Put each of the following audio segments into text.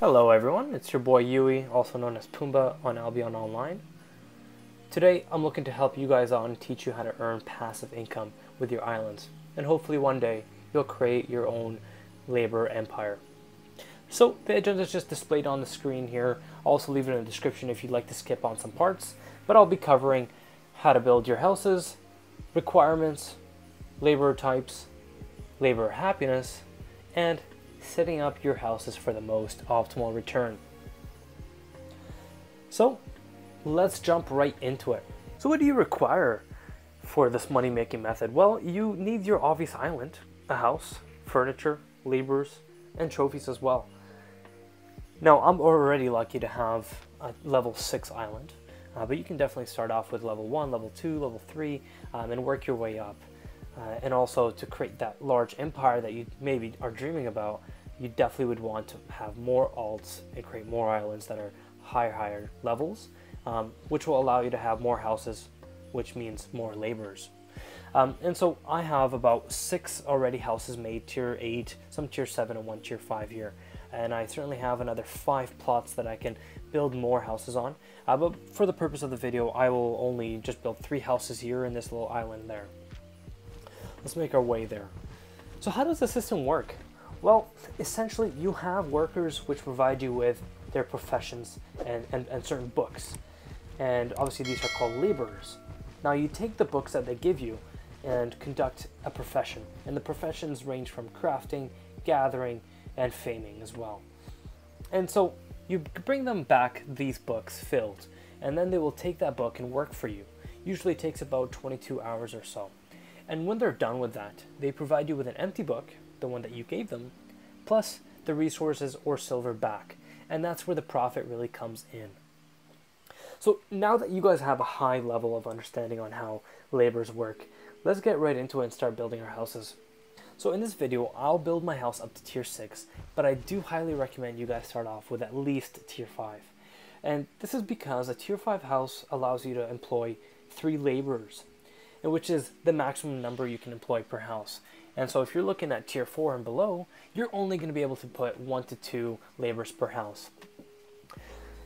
Hello everyone, it's your boy Yui, also known as Pumbaa on Albion Online. Today I'm looking to help you guys out and teach you how to earn passive income with your islands. And hopefully one day you'll create your own labor empire. So the agenda is just displayed on the screen here. I'll also leave it in the description if you'd like to skip on some parts. But I'll be covering how to build your houses, requirements, labor types, labor happiness, and setting up your houses for the most optimal return. So let's jump right into it. So what do you require for this money making method? Well, you need your obvious island, a house, furniture, laborers, and trophies as well. Now I'm already lucky to have a level 6 island, but you can definitely start off with level 1, level 2, level 3, and work your way up. And also to create that large empire that you maybe are dreaming about, you definitely would want to have more alts and create more islands that are higher levels, which will allow you to have more houses, which means more laborers. And so I have about 6 already houses made, tier 8, some tier 7 and 1 tier 5 here. And I certainly have another 5 plots that I can build more houses on. But for the purpose of the video, I will only just build 3 houses here in this little island there. Let's make our way there. So how does the system work? Well, essentially you have workers which provide you with their professions and certain books. And obviously these are called laborers. Now you take the books that they give you and conduct a profession. And the professions range from crafting, gathering, and faming as well. And so you bring them back these books filled, and then they will take that book and work for you. Usually it takes about 22 hours or so. And when they're done with that, they provide you with an empty book, the one that you gave them, plus the resources or silver back. And that's where the profit really comes in. So now that you guys have a high level of understanding on how laborers work, let's get right into it and start building our houses. So in this video, I'll build my house up to tier 6, but I do highly recommend you guys start off with at least tier 5. And this is because a tier 5 house allows you to employ 3 laborers, which is the maximum number you can employ per house. And so if you're looking at tier 4 and below, you're only going to be able to put 1 to 2 laborers per house.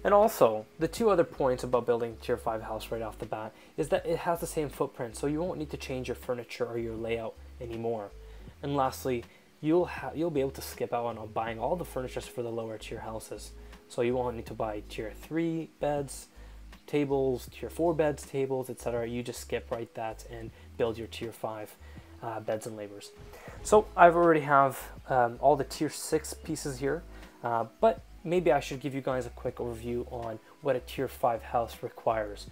And also, the 2 other points about building tier 5 house right off the bat is that it has the same footprint, so you won't need to change your furniture or your layout anymore. And lastly, you'll be able to skip out on buying all the furniture for the lower tier houses. So you won't need to buy tier 3 beds, tables, tier 4 beds, tables, etc. You just skip right that and build your tier 5 beds and laborers. So I've already have all the tier 6 pieces here, but maybe I should give you guys a quick overview on what a tier 5 house requires.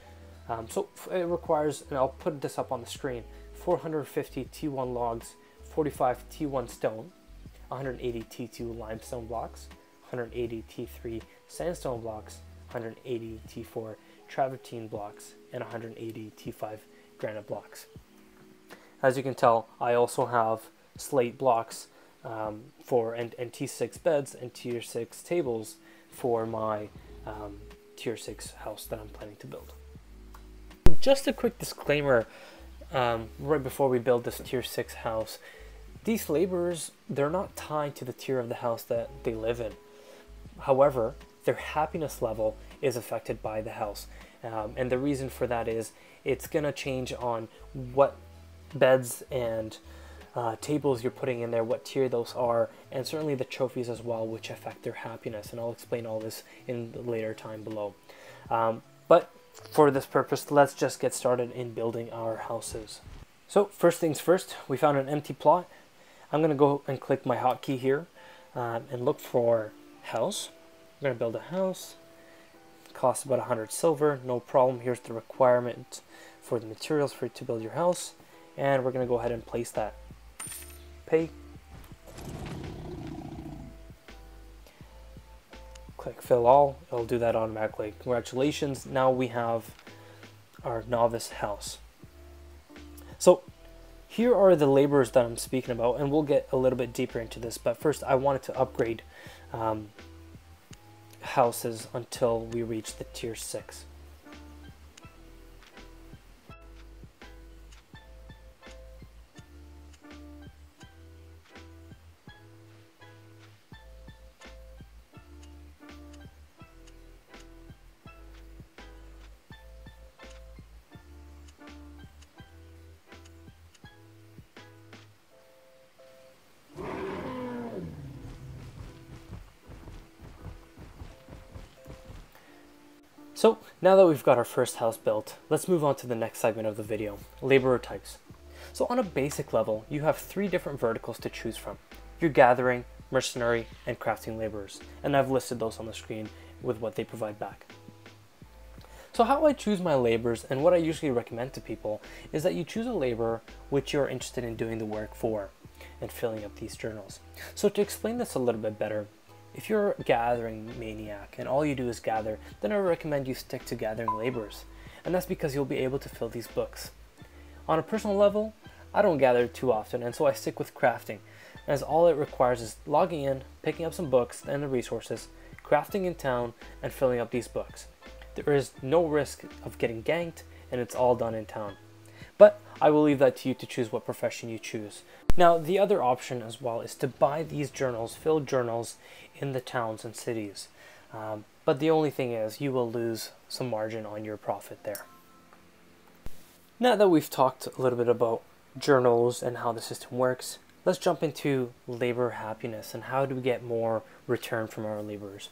So it requires, and I'll put this up on the screen, 450 T1 logs, 45 T1 stone, 180 T2 limestone blocks, 180 T3 sandstone blocks, 180 T4 travertine blocks, and 180 T5 granite blocks. As you can tell, I also have slate blocks and T6 beds and tier 6 tables for my tier 6 house that I'm planning to build. Just a quick disclaimer right before we build this tier 6 house. These laborers, they're not tied to the tier of the house that they live in. However, their happiness level is affected by the house. And the reason for that is it's going to change on what beds and tables you're putting in there, what tier those are, and certainly the trophies as well, which affect their happiness. And I'll explain all this in the later time below. But for this purpose, let's just get started in building our houses. So first things first, we found an empty plot. I'm going to go and click my hotkey here and look for house. I'm going to build a house. It costs about 100 silver, no problem. Here's the requirement for the materials for you to build your house. And we're going to go ahead and place that. Pay. Click fill all. It'll do that automatically. Congratulations. Now we have our novice house. So here are the laborers that I'm speaking about, and we'll get a little bit deeper into this. But first, I wanted to upgrade houses until we reach the tier 6. So now that we've got our first house built, let's move on to the next segment of the video, laborer types. So on a basic level, you have 3 different verticals to choose from: your gathering, mercenary, and crafting laborers. And I've listed those on the screen with what they provide back. So how I choose my laborers and what I usually recommend to people is that you choose a laborer which you're interested in doing the work for and filling up these journals. So to explain this a little bit better, if you're a gathering maniac and all you do is gather, then I recommend you stick to gathering laborers. And that's because you'll be able to fill these books. On a personal level, I don't gather too often, and so I stick with crafting, as all it requires is logging in, picking up some books and the resources, crafting in town, and filling up these books. There is no risk of getting ganked, and it's all done in town. But I will leave that to you to choose what profession you choose. Now, the other option as well is to buy these journals, filled journals, in the towns and cities. But the only thing is, you will lose some margin on your profit there. Now that we've talked a little bit about journals and how the system works, let's jump into labor happiness and how do we get more return from our laborers.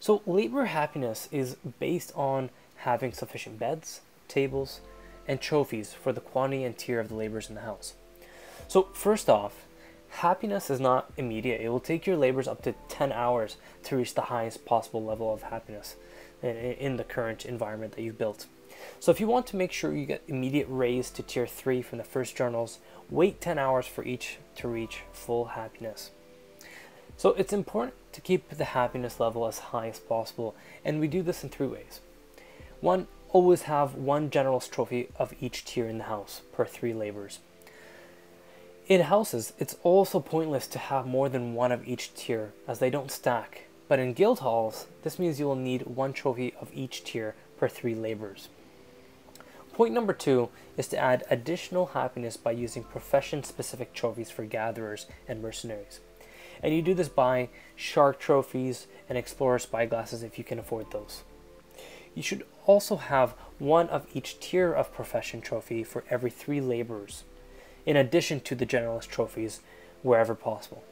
So labor happiness is based on having sufficient beds, tables, and trophies for the quantity and tier of the laborers in the house. So first off, happiness is not immediate. It will take your laborers up to 10 hours to reach the highest possible level of happiness in the current environment that you've built. So if you want to make sure you get immediate raise to tier 3 from the first journals, wait 10 hours for each to reach full happiness. So it's important to keep the happiness level as high as possible, and we do this in 3 ways. 1, always have 1 general's trophy of each tier in the house per 3 laborers. In houses, it's also pointless to have more than 1 of each tier as they don't stack, but in guild halls, this means you will need 1 trophy of each tier per 3 laborers. Point number 2 is to add additional happiness by using profession-specific trophies for gatherers and mercenaries. And you do this by shark trophies and explorer spyglasses if you can afford those. You should also have 1 of each tier of profession trophy for every 3 laborers, in addition to the generalist trophies wherever possible.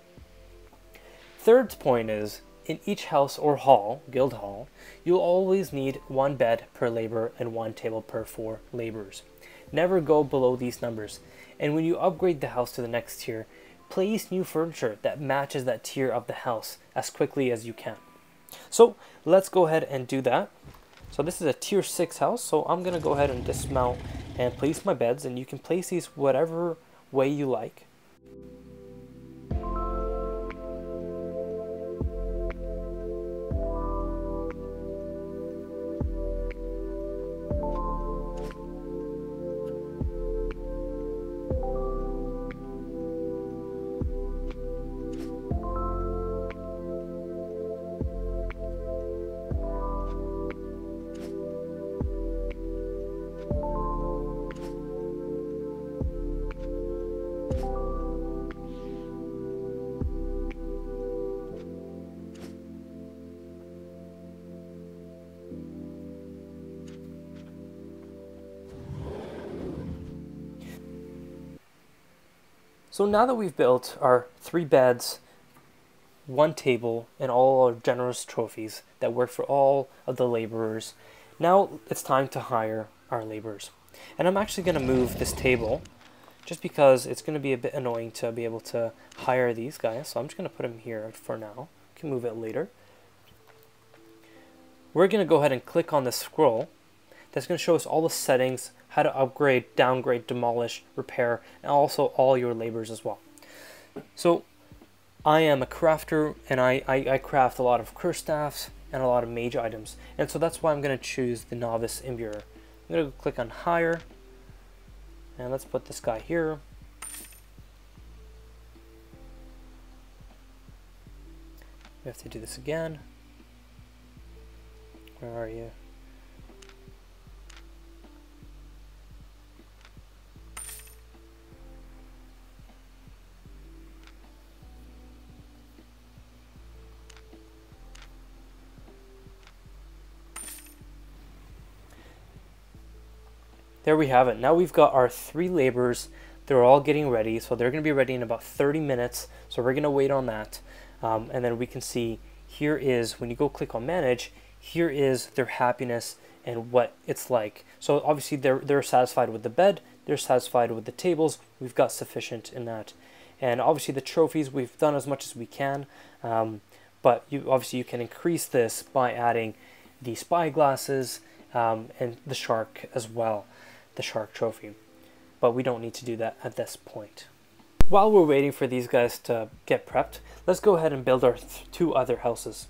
Third point is, in each house or hall, guild hall, you'll always need 1 bed per laborer and 1 table per 4 laborers. Never go below these numbers, and when you upgrade the house to the next tier, place new furniture that matches that tier of the house as quickly as you can. So let's go ahead and do that. So this is a tier 6 house, so I'm going to go ahead and dismount and place my beds, and you can place these whatever way you like. So now that we've built our 3 beds, 1 table, and all our generous trophies that work for all of the laborers, now it's time to hire our laborers. And I'm actually going to move this table just because it's going to be a bit annoying to be able to hire these guys. So I'm just going to put them here for now. You can move it later. We're going to go ahead and click on the scroll. That's going to show us all the settings, how to upgrade, downgrade, demolish, repair, and also all your labors as well. So I am a crafter, and I craft a lot of curse staffs and a lot of mage items. And so that's why I'm going to choose the novice imbuer. I'm going to click on hire, and let's put this guy here. We have to do this again. Where are you? There we have it. Now we've got our 3 laborers. They're all getting ready, so they're going to be ready in about 30 minutes. So we're going to wait on that. And then we can see here is, when you go click on manage, here is their happiness and what it's like. So obviously they're satisfied with the bed, they're satisfied with the tables, we've got sufficient in that. And obviously the trophies, we've done as much as we can, but you can increase this by adding the spyglasses and the shark as well, the shark trophy. But we don't need to do that at this point. While we're waiting for these guys to get prepped, let's go ahead and build our two other houses.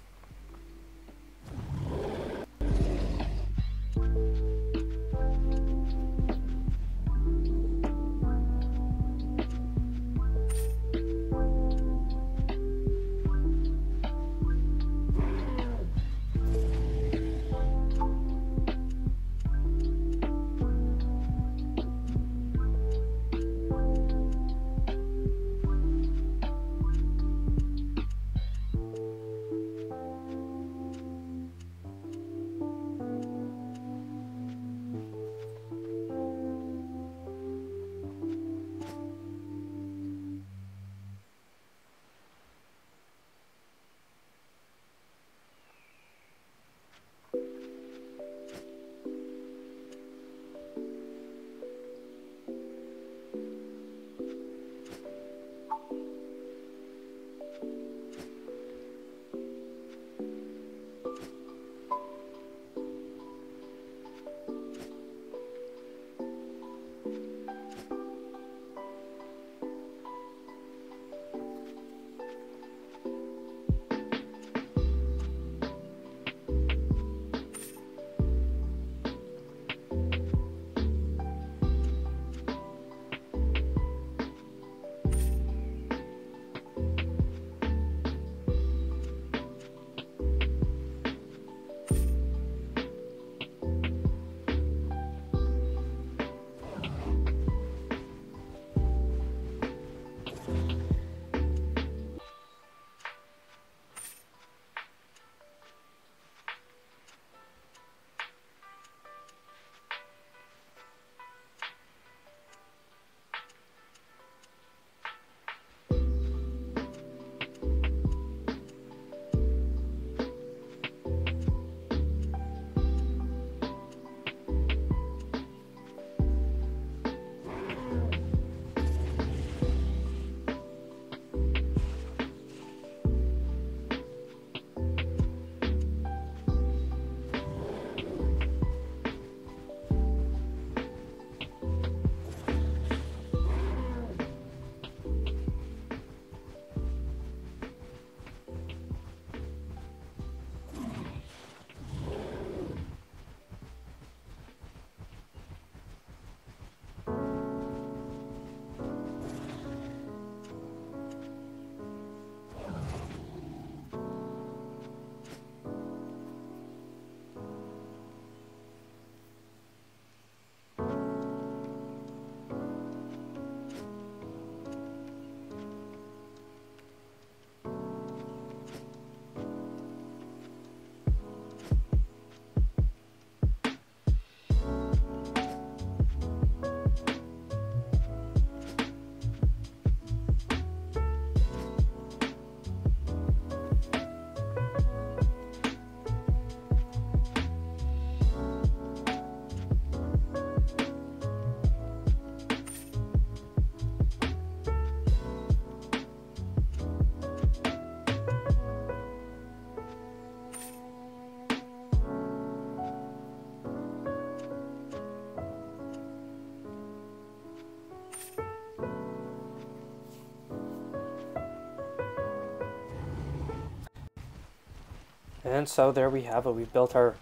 And so there we have it. We've built our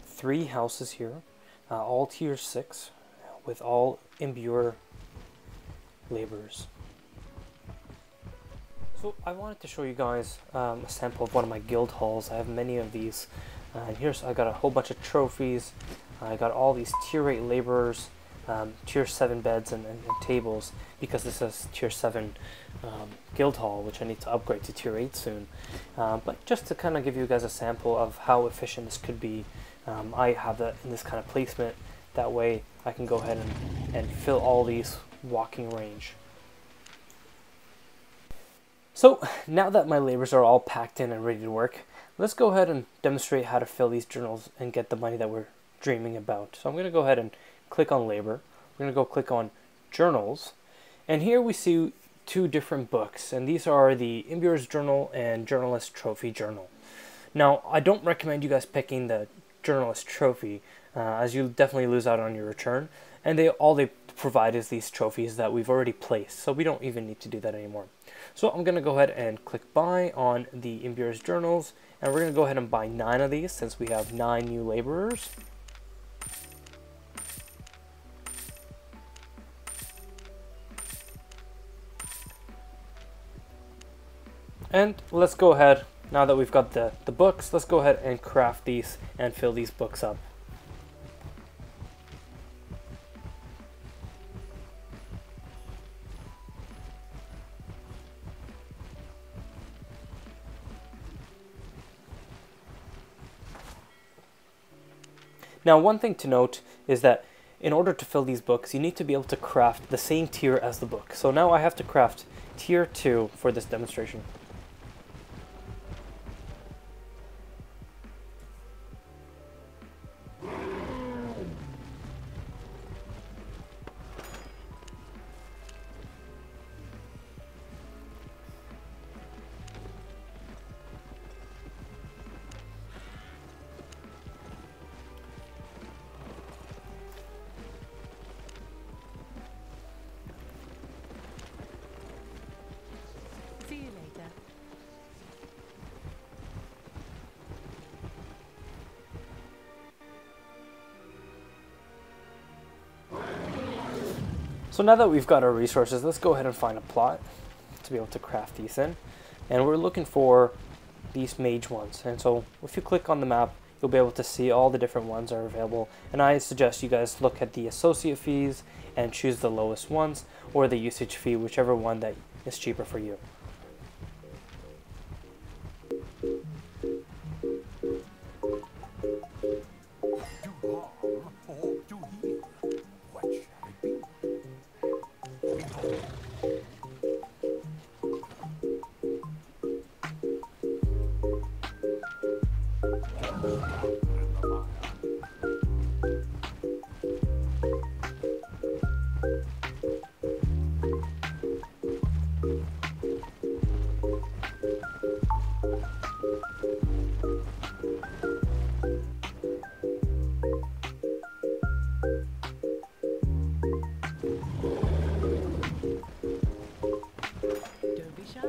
3 houses here, all tier 6, with all imbuer laborers. So I wanted to show you guys a sample of one of my guild halls. I have many of these. And here's, I got a whole bunch of trophies. I got all these tier 8 laborers, tier 7 beds and tables, because this is tier 7 guild hall, which I need to upgrade to tier 8 soon. But just to kind of give you guys a sample of how efficient this could be, I have that in this kind of placement. That way I can go ahead and fill all these walking range. So now that my labors are all packed in and ready to work, let's go ahead and demonstrate how to fill these journals and get the money that we're dreaming about. So I'm going to go ahead and click on labor. We're going to go click on journals. And here we see two different books. And these are the Imbur's Journal and Journalist Trophy Journal. Now, I don't recommend you guys picking the Journalist Trophy as you definitely lose out on your return. And all they provide is these trophies that we've already placed. So we don't even need to do that anymore. So I'm going to go ahead and click buy on the Imbur's Journals. And we're going to go ahead and buy 9 of these since we have 9 new laborers. And let's go ahead, now that we've got the books, let's go ahead and craft these and fill these books up. Now, one thing to note is that in order to fill these books, you need to be able to craft the same tier as the book. So now I have to craft tier 2 for this demonstration. See you later. So now that we've got our resources, let's go ahead and find a plot to be able to craft these in. And we're looking for these mage ones. And so if you click on the map, you'll be able to see all the different ones are available. And I suggest you guys look at the associate fees and choose the lowest ones, or the usage fee, whichever one that is cheaper for you. Don't be shy.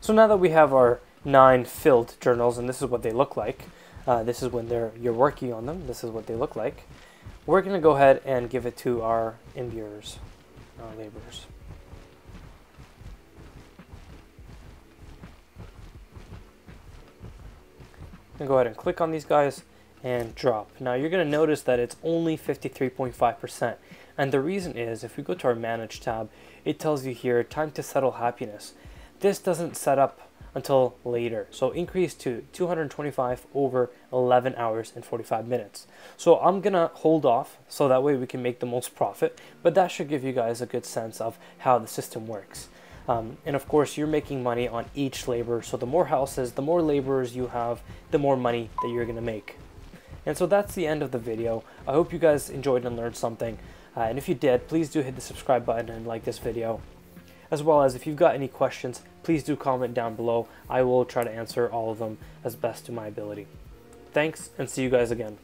So now that we have our 9 filled journals, and this is what they look like, this is when you're working on them, this is what they look like, we're going to go ahead and give it to our imburers, our laborers. And go ahead and click on these guys and drop. Now you're going to notice that it's only 53.5%. And the reason is, if we go to our Manage tab, it tells you here, time to settle happiness. This doesn't set up until later. So increase to 225 over 11 hours and 45 minutes. So I'm going to hold off so that way we can make the most profit. But that should give you guys a good sense of how the system works. And of course, you're making money on each labor. So the more houses, the more laborers you have, the more money that you're going to make. And so that's the end of the video. I hope you guys enjoyed and learned something. And if you did, please do hit the subscribe button and like this video. As well as if you've got any questions, please do comment down below. I will try to answer all of them as best to my ability. Thanks, and see you guys again.